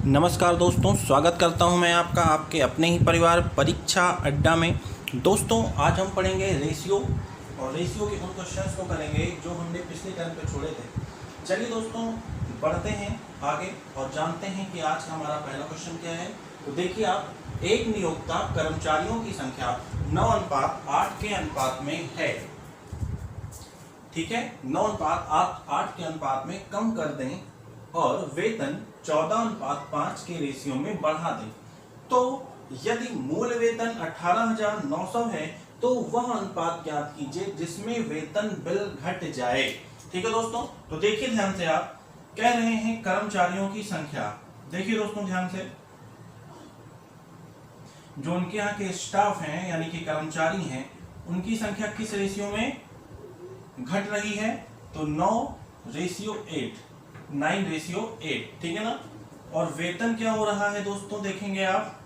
नमस्कार दोस्तों, स्वागत करता हूं मैं आपका आपके अपने ही परिवार परीक्षा अड्डा में। दोस्तों आज हम पढ़ेंगे रेशियो और रेशियो के उन क्वेश्चंस को करेंगे जो हमने पिछले टर्म पे छोड़े थे। चलिए दोस्तों बढ़ते हैं आगे और जानते हैं कि आज का हमारा पहला क्वेश्चन क्या है। तो देखिए आप, एक नियोक्ता कर्मचारियों की संख्या 9:8 के अनुपात में है, ठीक है, 9:8 के अनुपात में कम कर दें और वेतन 14:5 के रेशियो में बढ़ा दें, तो यदि मूल वेतन 18,900 है तो वह अनुपात ज्ञात कीजिए जिसमें वेतन बिल घट जाए। ठीक है दोस्तों, तो देखिए ध्यान से, आप कह रहे हैं कर्मचारियों की संख्या। देखिए दोस्तों ध्यान से, जो उनके यहाँ के स्टाफ हैं यानी कि कर्मचारी हैं, उनकी संख्या किस रेशियो में घट रही है, तो 9:8, 9:8, ठीक है ना। और वेतन क्या हो रहा है दोस्तों, देखेंगे आप,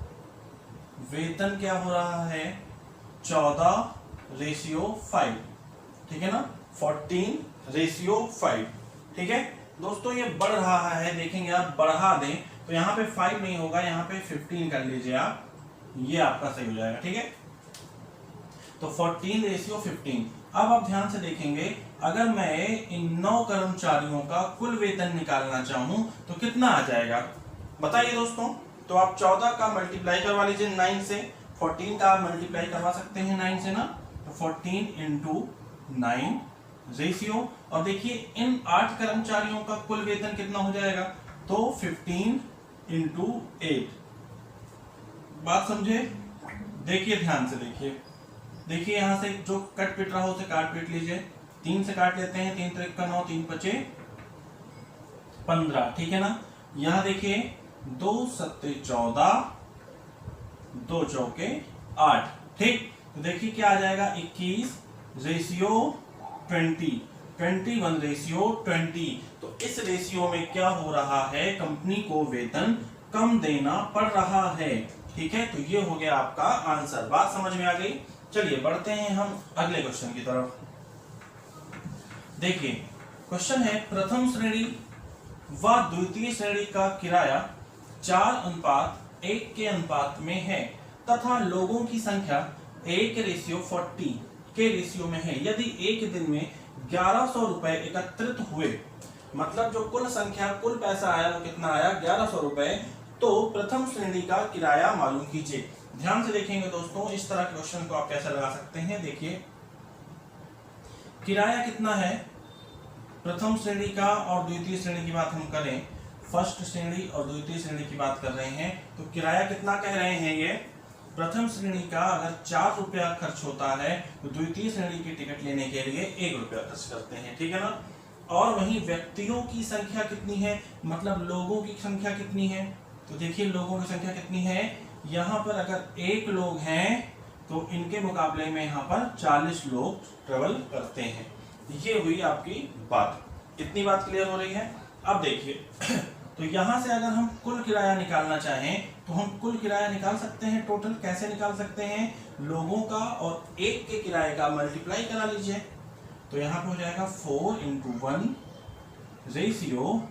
वेतन क्या हो रहा है 14:5, ठीक है ना, 14:5, ठीक है दोस्तों। ये बढ़ रहा है, देखेंगे आप, बढ़ा दें तो यहाँ पे 5 नहीं होगा, यहाँ पे 15 कर लीजिए आप, ये आपका सही हो जाएगा, ठीक है। तो 14:15। अब आप ध्यान से देखेंगे, अगर मैं इन 9 कर्मचारियों का कुल वेतन निकालना चाहूं तो कितना आ जाएगा बताइए दोस्तों। तो आप 14 का मल्टीप्लाई करवा लीजिए 9 से, 14 का आप मल्टीप्लाई करवा सकते हैं 9 से ना, तो 14 × 9 रेशियो। और देखिए इन 8 कर्मचारियों का कुल वेतन कितना हो जाएगा, तो 15 × 8। बात समझे, देखिए ध्यान से, देखिए यहां से जो कट पिट रहा हो उसे काट पीट लीजिए। 3 से काट लेते हैं, 3 × 3 = 9, 3 × 5 = 15, ठीक है ना। यहां देखिए 2 × 7 = 14, 2 × 4 = 8, ठीक। तो देखिए क्या आ जाएगा, 21:20, 21:20। तो इस रेशियो में क्या हो रहा है, कंपनी को वेतन कम देना पड़ रहा है, ठीक है। तो ये हो गया आपका आंसर। बात समझ में आ गई। चलिए बढ़ते हैं हम अगले क्वेश्चन की तरफ। देखिए क्वेश्चन है, प्रथम श्रेणी व द्वितीय श्रेणी का किराया 4:1 के अनुपात में है तथा लोगों की संख्या 1:40 के रेशियो में है। यदि एक दिन में 1100 रुपए एकत्रित हुए, मतलब जो कुल संख्या, कुल पैसा आया वो कितना आया, 1100 रुपए, तो प्रथम श्रेणी का किराया मालूम कीजिए। ध्यान से देखेंगे दोस्तों, इस तरह के क्वेश्चन को आप कैसे लगा सकते हैं। देखिए किराया कितना है प्रथम श्रेणी का और द्वितीय श्रेणी की बात हम करें, फर्स्ट श्रेणी और द्वितीय श्रेणी की बात कर रहे हैं, तो किराया कितना कह रहे हैं, ये प्रथम श्रेणी का अगर 4 रुपया खर्च होता है तो द्वितीय श्रेणी की टिकट लेने के लिए 1 रुपया खर्च करते हैं, ठीक है ना। और वहीं व्यक्तियों की संख्या कितनी है, मतलब लोगों की संख्या कितनी है, तो देखिए लोगों की संख्या कितनी है, यहाँ पर अगर 1 लोग हैं तो इनके मुकाबले में यहाँ पर 40 लोग ट्रेवल करते हैं। ये हुई आपकी बात। इतनी बात क्लियर हो रही है। अब देखिए तो यहाँ से अगर हम कुल किराया निकालना चाहें तो हम कुल किराया निकाल सकते हैं। टोटल कैसे निकाल सकते हैं, लोगों का और 1 के किराए का मल्टीप्लाई करा लीजिए, तो यहाँ पे हो जाएगा 4 × 1 रेशियो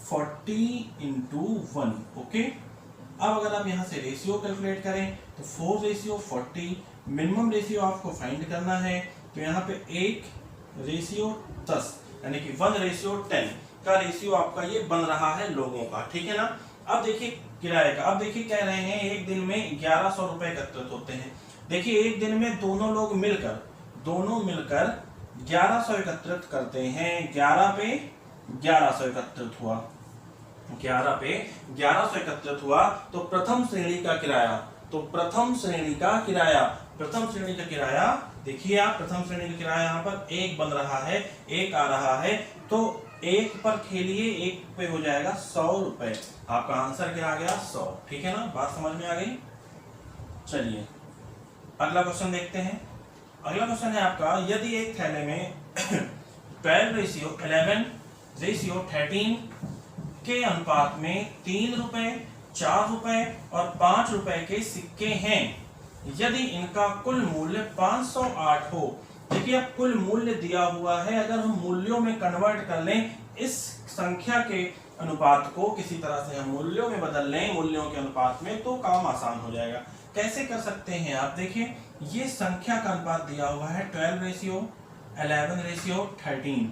40:1, ओके। अब अगर आप यहाँ से रेशियो कैलकुलेट करें तो 4:40, मिनिमम रेशियो आपको फाइंड करना है, तो यहाँ पे 1:10 यानी कि 1:10 का रेशियो आपका ये बन रहा है लोगों का, ठीक है ना। अब देखिए किराए का, अब देखिए कह रहे हैं एक दिन में 1100 रुपए एकत्रित होते हैं। देखिए एक दिन में दोनों मिलकर 1100 एकत्रित करते हैं। 11 पे 1100 एकत्रित हुआ, 11 पे 1100 एकत्रित हुआ, तो प्रथम श्रेणी का किराया, प्रथम श्रेणी का किराया देखिए आप, प्रथम श्रेणी का किराया यहाँ पर 1 बन रहा है, 1 आ रहा है, तो 1 पर खेलिए, 1 पे हो जाएगा 100 रुपए। आपका आंसर क्या आ गया, 100, ठीक है ना। बात समझ में आ गई। चलिए अगला क्वेश्चन देखते हैं। अगला क्वेश्चन है आपका, यदि एक थैले में 12:11:13 के अनुपात में 3 रुपए, 4 रुपए और 5 रुपए के सिक्के हैं, यदि इनका कुल मूल्य 508 हो। देखिए अब कुल मूल्य दिया हुआ है, अगर हम मूल्यों में कन्वर्ट कर लें इस संख्या के अनुपात को किसी तरह से हम मूल्यों में बदल लें, मूल्यों के अनुपात में, तो काम आसान हो जाएगा। कैसे कर सकते हैं आप देखिए, ये संख्या का अनुपात दिया हुआ है 12:11:13।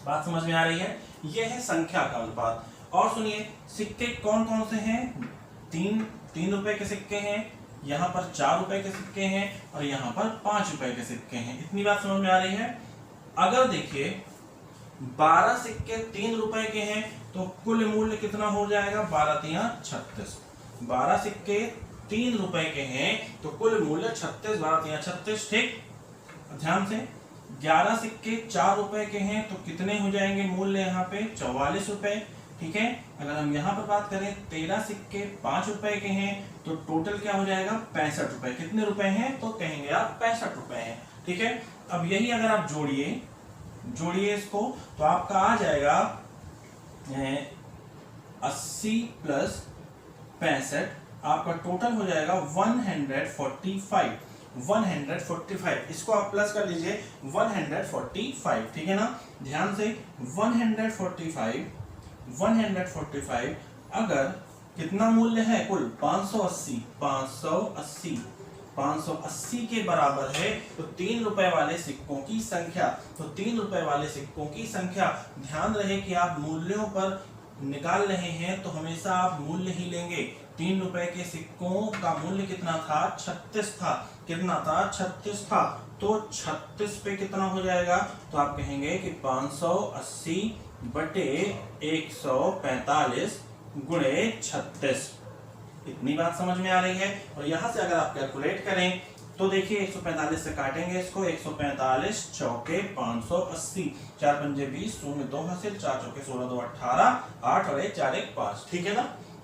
बात समझ में आ रही है? यह है संख्या का अनुपात। और सुनिए, सिक्के कौन कौन से हैं? तीन रुपए के सिक्के हैं, यहाँ पर 4 रुपए के सिक्के हैं और यहाँ पर 5 रुपए के सिक्के हैं। इतनी बात समझ में आ रही है? अगर देखिए 12 सिक्के 3 रुपए के हैं तो कुल मूल्य कितना हो जाएगा? 12×3 = 36। 12 सिक्के 3 रुपए के हैं तो कुल मूल्य 36, 12×3 = 36। ठीक, ध्यान से। 11 सिक्के 4 रुपए के हैं तो कितने हो जाएंगे मूल्य यहाँ पे? 44 रुपए। ठीक है, अगर हम यहाँ पर बात करें 13 सिक्के 5 रुपए के हैं तो टोटल क्या हो जाएगा? 65 रुपए। कितने रुपए हैं? तो कहेंगे आप 65 रुपए हैं। ठीक है, अब यही अगर आप जोड़िए इसको तो आपका आ जाएगा 80 + 65, आपका टोटल हो जाएगा 145। इसको आप प्लस कर लीजिए 145। ठीक है ना, ध्यान से। 145 अगर कितना मूल्य है कुल? 580 के बराबर है तो 3 रुपए वाले सिक्कों की संख्या, ध्यान रहे कि आप मूल्यों पर निकाल रहे हैं तो हमेशा आप मूल्य ही लेंगे। 3 रुपए के सिक्कों का मूल्य कितना था? 36 था। कितना था? 36 था। तो 36 पे कितना हो जाएगा? तो आप कहेंगे कि 580/145 × 36। इतनी बात समझ में आ रही है? और यहां से अगर आप कैलकुलेट करें तो देखिए 145 से काटेंगे इसको, 145 चौके 580, 4 पंजे 20, 0 2 हासिल, 4 चौके 16 2 18, 8 और 1 4 1 5। ठीक है ना,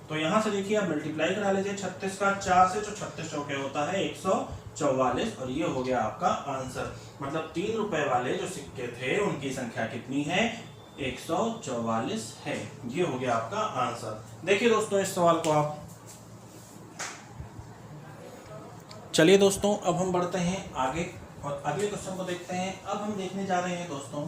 तो यहां से देखिए आप मल्टीप्लाई करा लीजिए 36 का 4 से, जो 36 चौके होता है 144 और ये हो गया आपका आंसर। मतलब 3 रुपए वाले जो सिक्के थे उनकी संख्या कितनी है? 144 है। ये हो गया आपका आंसर। देखिए दोस्तों इस सवाल को आप, चलिए दोस्तों अब हम बढ़ते हैं आगे और अगले क्वेश्चन को देखते हैं। अब हम देखने जा रहे हैं दोस्तों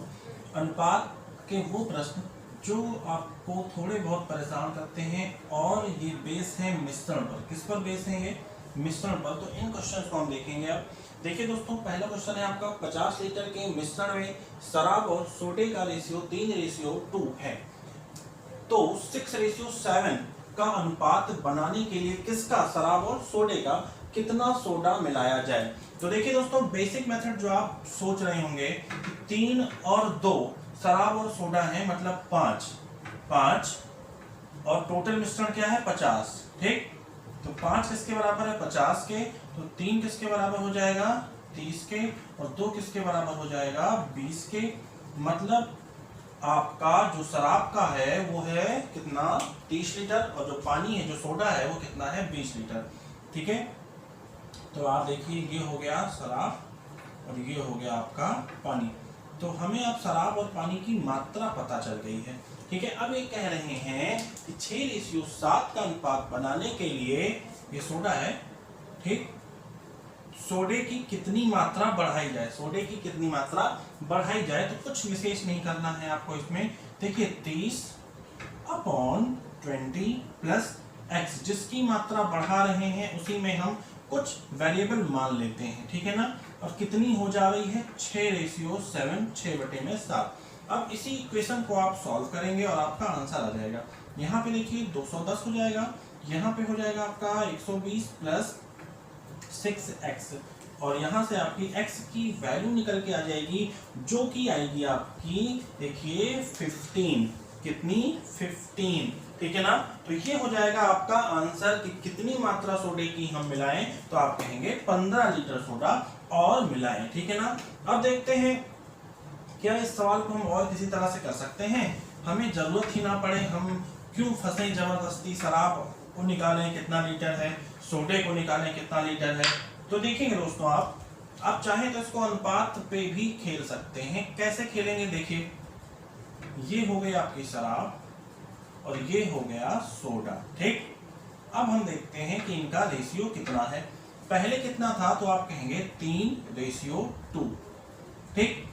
अनुपात के वो प्रश्न जो आपको थोड़े बहुत परेशान करते हैं और ये बेस है मिश्रण पर। किस पर बेस है ये? मिश्रण पर। तो इन क्वेश्चन को हम देखेंगे। अब देखिए दोस्तों पहला क्वेश्चन है आपका, 50 लीटर के मिश्रण में शराब और सोडे का रेशियो 3:2 है, तो 6:7 का अनुपात बनाने के लिए किसका, शराब और सोडे का, कितना सोडा मिलाया जाए? तो देखिए दोस्तों बेसिक मेथड जो आप सोच रहे होंगे कि 3 और 2 शराब और सोडा है, मतलब 5 और टोटल मिश्रण क्या है? 50। ठीक, तो 5 किसके बराबर है? 50 के। तो 3 किसके बराबर हो जाएगा? 30 के। और 2 किसके बराबर हो जाएगा? 20 के। मतलब आपका जो शराब का है वो है कितना? 30 लीटर और जो पानी है, जो सोडा है, वो कितना है? 20 लीटर। ठीक है, तो आप देखिए ये हो गया शराब और ये हो गया आपका पानी। तो हमें अब शराब और पानी की मात्रा पता चल गई है। ठीक है, अब ये कह रहे हैं कि 6:7 का अनुपात बनाने के लिए, ये सोडा है, ठीक, सोडे की कितनी मात्रा बढ़ाई जाए? सोडे की कितनी मात्रा बढ़ाई जाए? तो कुछ विशेष नहीं करना है आपको इसमें। देखिए 30/20 + x, जिसकी मात्रा बढ़ा रहे हैं उसी में हम कुछ वेरिएबल मान लेते हैं। ठीक है ना, और कितनी हो जा रही है? 6:7, 6/7। अब इसी इक्वेशन को आप सॉल्व करेंगे और आपका आंसर आ जाएगा। यहाँ पे देखिए 210 हो जाएगा, यहाँ पे हो जाएगा आपका 120 + 6x और यहाँ से आपकी x की वैल्यू निकल के आ जाएगी, जो कि आएगी आपकी, देखिए 15। कितनी? 15। ठीक है ना, तो ये हो जाएगा आपका आंसर कि कितनी मात्रा सोडे की हम मिलाएं, तो आप कहेंगे 15 लीटर सोडा और मिलाएं। ठीक है ना, अब देखते हैं क्या इस सवाल को हम और किसी तरह से कर सकते हैं, हमें जरूरत ही ना पड़े, हम क्यों फंसे जबरदस्ती। शराब को निकालें कितना लीटर है, सोडे को निकालें कितना लीटर है। तो देखेंगे दोस्तों आप चाहें तो इसको अनुपात पे भी खेल सकते हैं। कैसे खेलेंगे? देखिए ये हो गई आपकी शराब और ये हो गया सोडा। ठीक, अब हम देखते हैं कि इनका रेशियो कितना है। पहले कितना था? तो आप कहेंगे 3:2। ठीक,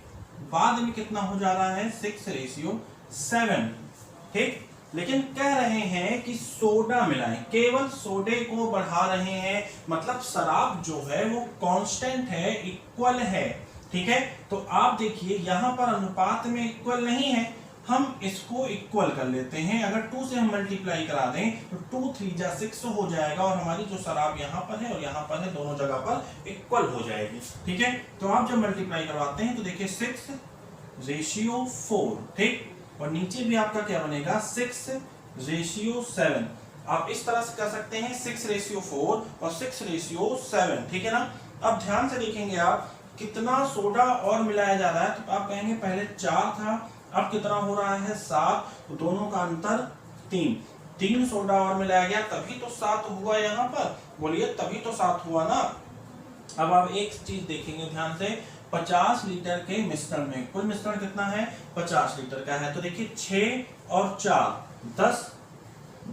बाद में कितना हो जा रहा है 6:7। ठीक, लेकिन कह रहे हैं कि सोडा मिलाएं, केवल सोडे को बढ़ा रहे हैं, मतलब शराब जो है वो कांस्टेंट है, इक्वल है। ठीक है, तो आप देखिए यहां पर अनुपात में इक्वल नहीं है, हम इसको इक्वल कर लेते हैं। अगर 2 से हम मल्टीप्लाई करा दें तो 2 3 जा 6 हो जाएगा और हमारी जो शराब यहाँ पर है और यहाँ पर है दोनों जगह पर इक्वल हो जाएगी। ठीक है, तो आप जब मल्टीप्लाई करवाते हैं तो देखिए 6:4। ठीक, और नीचे भी आपका क्या बनेगा 6:7। आप इस तरह से कर सकते हैं 6:4 और 6:7। ठीक है ना। अब ध्यान से देखेंगे आप कितना सोडा और मिलाया जा रहा है, तो आप कहेंगे पहले 4 था, अब कितना हो रहा है 7, तो दोनों का अंतर 3 सोडा और मिलाया गया तभी तो 7 हुआ। यहाँ पर बोलिए तभी तो 7 हुआ ना। अब आप एक चीज देखेंगे ध्यान से, 50 लीटर के मिश्रण में कुल मिश्रण कितना है 50 लीटर का है, तो देखिए 6 और 4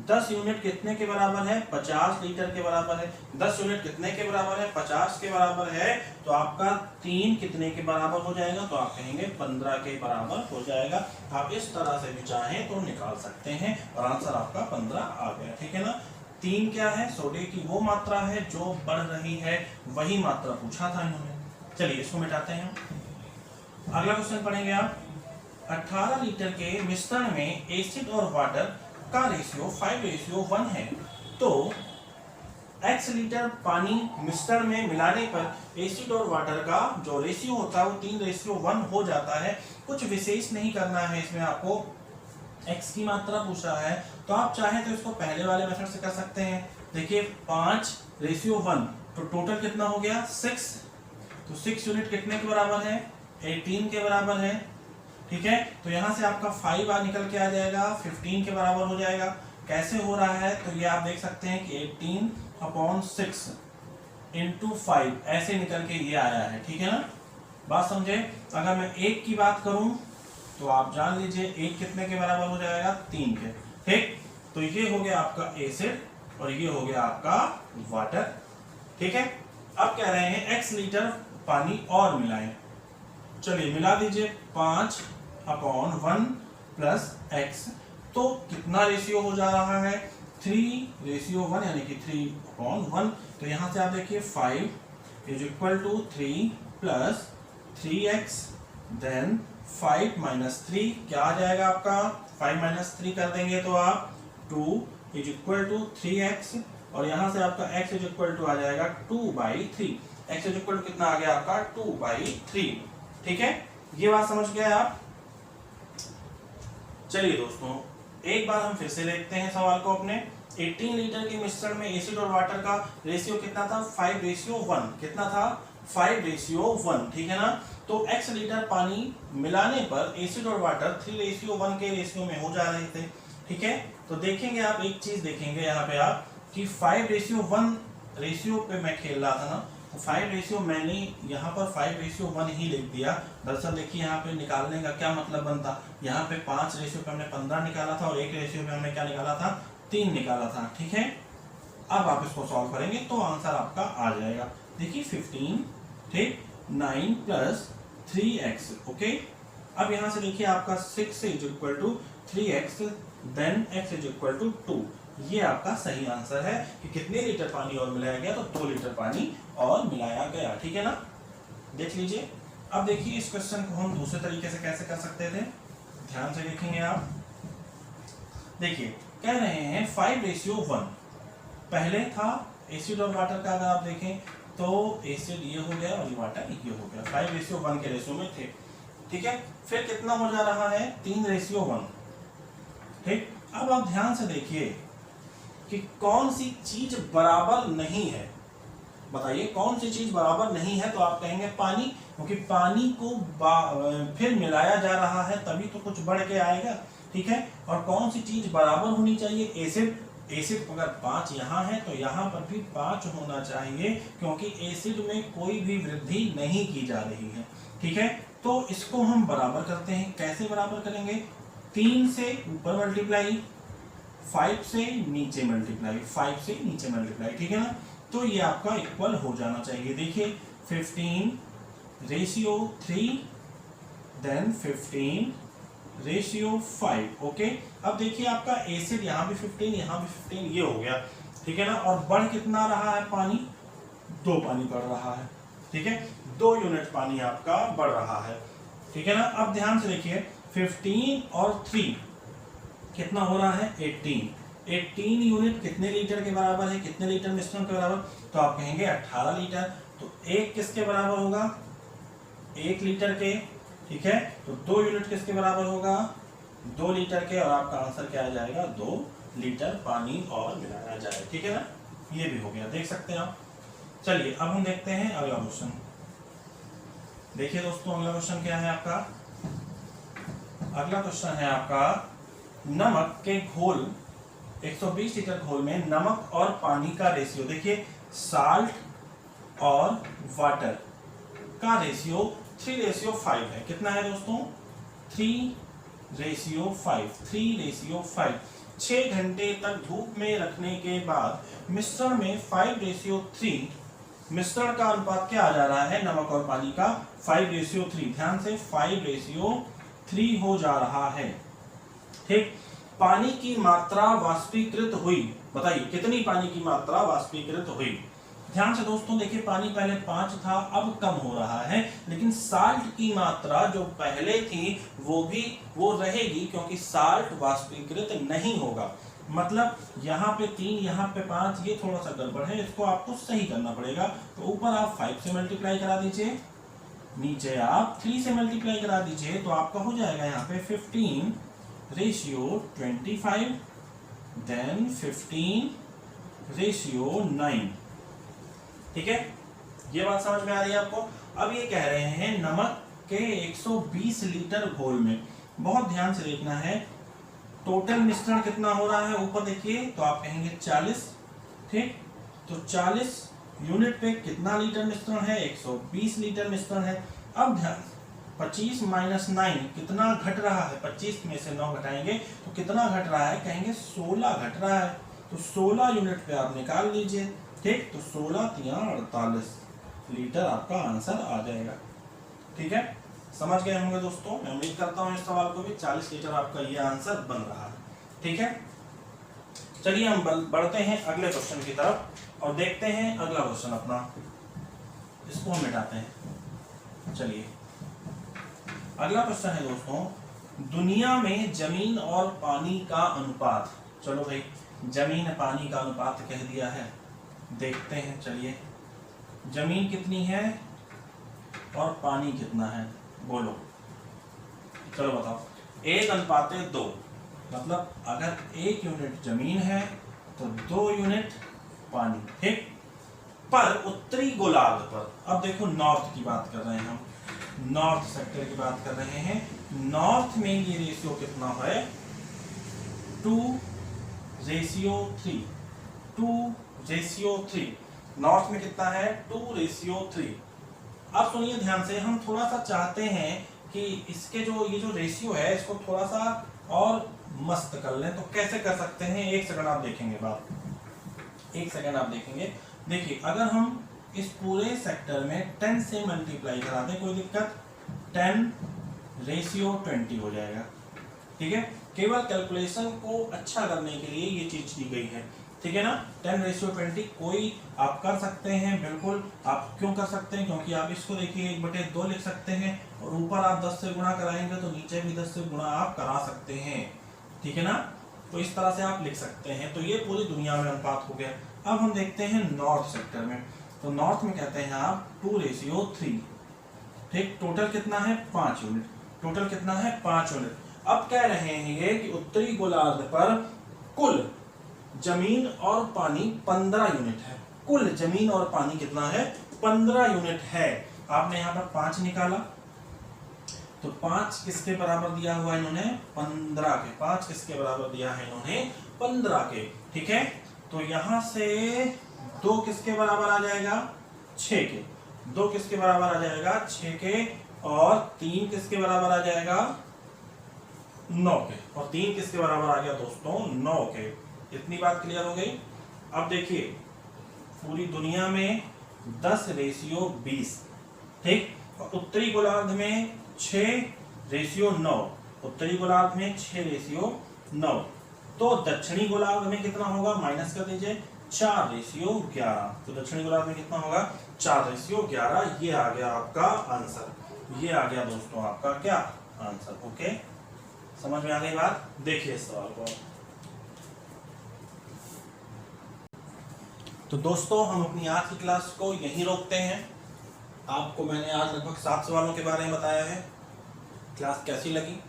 10 यूनिट कितने के बराबर है 50 लीटर के बराबर है। 10 यूनिट कितने के बराबर है 50 के बराबर है, तो आपका 3 कितने के बराबर हो जाएगा, तो आप कहेंगे 15 के बराबर हो जाएगा। आप इस तरह से भी चाहें तो निकाल सकते हैं और आंसर आपका 15 आ गया। ठीक है ना। 3 क्या है, सोडे की वो मात्रा है जो बढ़ रही है, वही मात्रा पूछा था इन्होंने। चलिए इसको मिटाते हैं। अगला क्वेश्चन पढ़ेंगे आप। 18 लीटर के मिश्रण में एसिड और वाटर का रेशियो 5:1 है, तो x लीटर पानी मिश्रण में मिलाने पर एसिड और वाटर का जो रेशियो होता है वो 3:1 हो जाता है। कुछ विशेष नहीं करना है इसमें, आपको x की मात्रा पूछ रहा है, तो आप चाहें तो इसको पहले वाले मेथड से कर सकते हैं। देखिए 5:1, तो टोटल कितना हो गया 6, तो 6 यूनिट कितने के बराबर है 18 के बराबर है। ठीक है, तो यहां से आपका 5 बार निकल के आ जाएगा, 15 के बराबर हो जाएगा। कैसे हो रहा है, तो ये आप देख सकते हैं कि 18/6 × 5 ऐसे निकल के ये आया है। ठीक है ना, बात समझे। अगर मैं 1 की बात करूं तो आप जान लीजिए 1 कितने के बराबर हो जाएगा 3 के। ठीक, तो ये हो गया आपका एसिड और ये हो गया आपका वाटर। ठीक है, अब कह रहे हैं x लीटर पानी और मिलाएं। चलिए मिला दीजिए 5/1 + x, तो कितना रेशियो हो जा रहा है 3:1, यानी कि 3/1। तो यहां से आप देखिए 5 = 3 + 3x, देन 5 - 3 क्या आ जाएगा आपका 5 - 3 कर देंगे तो आप 2 = 3x, और यहां से आपका x = आ जाएगा 2/3। x कितना आ गया आपका 2/3। ठीक है, ये बात समझ गए आप। चलिए दोस्तों एक बार हम फिर से देखते हैं सवाल को अपने। 18 लीटर के मिश्रण में एसिड और वाटर का रेशियो कितना था 5:1, कितना था 5:1। ठीक है ना, तो x लीटर पानी मिलाने पर एसिड और वाटर 3:1 के रेशियो में हो जा रहे थे। ठीक है, तो देखेंगे आप एक चीज देखेंगे यहाँ पे आप कि 5:1 रेशियो पे मैं खेल रहा था ना, तो 5 मैंने यहाँ पर 5:1 ही लिख दिया। दरअसल देखिए यहाँ पे निकालने का क्या मतलब बनता, यहाँ पे 5 पे हमने 15 निकाला था और 1 पे हमने क्या निकाला था 3 निकाला था। ठीक है, अब आप इसको सॉल्व करेंगे तो आंसर आपका आ जाएगा। देखिए 15, ठीक, 9 + 3x। ओके, अब यहाँ से देखिए आपका 6 = 3x, देन x = 2। ये आपका सही आंसर है कि कितने लीटर पानी और मिलाया गया, तो 2 लीटर पानी और मिलाया गया। ठीक है ना, देख लीजिए। अब देखिए इस क्वेश्चन को हम दूसरे तरीके से कैसे कर सकते थे, ध्यान से देखेंगे आप। देखिए कह रहे हैं 5:1, पहले था एसिड और वाटर का, अगर आप देखें तो एसिड ये हो गया और ये वाटर ये हो गया, 5:1 के रेशियो में थे। ठीक है, फिर कितना हो जा रहा है 3:1। ठीक, अब आप ध्यान से देखिए कि कौन सी चीज बराबर नहीं है, बताइए कौन सी चीज बराबर नहीं है, तो आप कहेंगे पानी, क्योंकि पानी को फिर मिलाया जा रहा है तभी तो कुछ बढ़ के आएगा। ठीक है, और कौन सी चीज बराबर होनी चाहिए एसिड, एसिड अगर 5 यहाँ है तो यहाँ पर भी 5 होना चाहिए, क्योंकि एसिड में कोई भी वृद्धि नहीं की जा रही है। ठीक है, तो इसको हम बराबर करते हैं। कैसे बराबर करेंगे, 3 से ऊपर मल्टीप्लाई, 5 से नीचे मल्टीप्लाई, 5 से नीचे मल्टीप्लाई। ठीक है ना, तो ये आपका इक्वल हो जाना चाहिए। देखिए 15:3, देन 15:5। ओके, अब देखिए आपका एसिड यहाँ भी 15, यहाँ भी 15, ये हो गया, ठीक है ना। और बढ़ कितना रहा है पानी, 2 पानी बढ़ रहा है, ठीक है, 2 यूनिट पानी आपका बढ़ रहा है, ठीक है ना। अब ध्यान से देखिए 15 और 3 कितना हो रहा है, 18 यूनिट कितने लीटर के बराबर है, कितने लीटर मिश्रण के बराबर, तो आप कहेंगे 18 लीटर। तो एक किसके बराबर होगा, 1 लीटर के, ठीक है। तो 2 यूनिट किसके बराबर होगा, 2 लीटर के, और आपका आंसर क्या आ जाएगा, 2 लीटर पानी और मिलाया जाए, ठीक है ना। ये भी हो गया, देख सकते हैं आप। चलिए अब हम देखते हैं अगला क्वेश्चन। देखिए दोस्तों अगला क्वेश्चन क्या है आपका, अगला क्वेश्चन है आपका नमक के घोल, 120 लीटर घोल में नमक और पानी का रेशियो। देखिए साल्ट और वाटर का रेशियो 3:5 है। कितना है दोस्तों, 3:5। 6 घंटे तक धूप में रखने के बाद मिश्रण में 5:3 मिश्रण का अनुपात क्या आ जा रहा है, नमक और पानी का 5:3। ध्यान से 5:3 हो जा रहा है, ठीक। पानी की मात्रा वाष्पीकृत हुई, बताइए कितनी पानी की मात्रा वाष्पीकृत हुई। ध्यान से दोस्तों देखिए पानी पहले 5 था, अब कम हो रहा है, लेकिन साल्ट की मात्रा जो पहले थी वो रहेगी, क्योंकि साल्ट वाष्पीकृत नहीं होगा। मतलब यहाँ पे 3, यहाँ पे 5, ये थोड़ा सा गड़बड़ है, इसको आपको सही करना पड़ेगा। तो ऊपर आप 5 से मल्टीप्लाई करा दीजिए, नीचे आप 3 से मल्टीप्लाई करा दीजिए, तो आपका हो जाएगा यहाँ पे 15:25 देन 15:9, ठीक है। ये बात समझ में आ रही है आपको। अब ये कह रहे हैं नमक के 120 लीटर घोल में, बहुत ध्यान से देखना है, टोटल मिश्रण कितना हो रहा है, ऊपर देखिए, तो आप कहेंगे 40, ठीक। तो 40 यूनिट पे कितना लीटर मिश्रण है, 120 लीटर मिश्रण है। अब ध्यान 25 - 9 कितना घट रहा है, 25 में से 9 घटाएंगे तो कितना घट रहा है, कहेंगे 16 घट रहा है। तो 16 यूनिट पे आप निकाल लीजिए, ठीक। तो 16 × 48 लीटर आपका आंसर आ जाएगा, ठीक है। समझ गए होंगे दोस्तों, मैं उम्मीद करता हूँ इस सवाल को भी 40 लीटर आपका ये आंसर बन रहा है, ठीक है। चलिए हम बढ़ते हैं अगले क्वेश्चन की तरफ और देखते हैं अगला क्वेश्चन अपना, इसको हम मिटाते हैं। चलिए अगला क्वेश्चन है दोस्तों, दुनिया में जमीन और पानी का अनुपात। चलो भाई जमीन पानी का अनुपात कह दिया है, देखते हैं। चलिए जमीन कितनी है और पानी कितना है, बोलो, चलो बताओ। 1:2, मतलब अगर 1 यूनिट जमीन है तो 2 यूनिट पानी, ठीक। पर उत्तरी गोलार्ध पर, अब देखो नॉर्थ की बात कर रहे हैं हम, नॉर्थ सेक्टर की बात कर रहे हैं, नॉर्थ में ये रेशियो कितना है, 2:3। नॉर्थ में कितना है, 2:3। अब सुनिए ध्यान से, हम थोड़ा सा चाहते हैं कि इसके ये जो रेशियो है इसको थोड़ा सा और मस्त कर लें, तो कैसे कर सकते हैं, 1 सेकंड आप देखेंगे बात, 1 सेकंड आप देखेंगे। देखिए अगर हम इस पूरे सेक्टर में 10 से मल्टीप्लाई करा दें, कोई दिक्कत, 10:20 हो जाएगा, ठीक है। केवल कैलकुलेशन को अच्छा करने के लिए ये चीज की गई है, ठीक है ना। 10:20 कोई आप कर सकते हैं, बिल्कुल। आप क्यों कर सकते हैं, क्योंकि आप इसको देखिए 1/2 लिख सकते हैं, और ऊपर आप 10 से गुणा कराएंगे तो नीचे भी 10 से गुणा आप करा सकते हैं, ठीक है ना। तो इस तरह से आप लिख सकते हैं। तो ये पूरी दुनिया में अनुपात हो गया। अब हम देखते हैं नॉर्थ सेक्टर में, तो नॉर्थ में कहते हैं आप 2:3, ठीक। टोटल कितना है, 5 यूनिट, टोटल कितना है, 5 यूनिट। अब कह रहे हैं ये कि उत्तरी गोलार्ध पर कुल जमीन और पानी 15 यूनिट है, कुल जमीन और पानी कितना है, 15 यूनिट है। आपने यहाँ पर 5 निकाला, तो 5 किसके बराबर दिया हुआ है इन्होंने, 15 के। 5 किसके बराबर दिया है इन्होंने, 15 के, ठीक है। तो यहां से 2 किसके बराबर आ जाएगा, 6 के। 2 किसके बराबर आ जाएगा, 6 के। और 3 किसके बराबर आ जाएगा, 9 के। और 3 किसके बराबर आ गया दोस्तों, 9 के। इतनी बात क्लियर हो गई। अब देखिए पूरी दुनिया में 10:20, ठीक। और उत्तरी गोलार्ध में 6 रेशियो 9, उत्तरी गोलार्ध में 6 रेशियो 9। तो दक्षिणी गोलार्ध में कितना होगा, माइनस कर दीजिए 4 रेशियो 11। तो दक्षिणी गोलार्ध में कितना होगा, 4 रेशियो 11। ये आ गया आपका आंसर, ये आ गया दोस्तों आपका क्या आंसर। ओके, समझ में आ गई बात। देखिए इस सवाल को। तो दोस्तों हम अपनी आज की क्लास को यहीं रोकते हैं। आपको मैंने आज लगभग 7 सवालों के बारे में बताया है। क्लास कैसी लगी,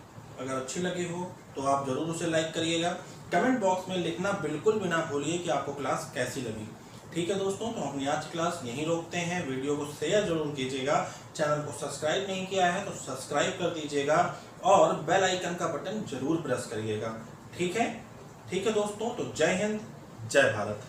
अगर अच्छी लगी हो तो आप जरूर उसे लाइक करिएगा। कमेंट बॉक्स में लिखना बिल्कुल भी ना भूलिए कि आपको क्लास कैसी लगी। ठीक है दोस्तों, तो अपनी आज की क्लास यहीं रोकते हैं। वीडियो को शेयर जरूर कीजिएगा, चैनल को सब्सक्राइब नहीं किया है तो सब्सक्राइब कर दीजिएगा और बेल आइकन का बटन जरूर प्रेस करिएगा। ठीक है दोस्तों, तो जय हिंद, जय भारत।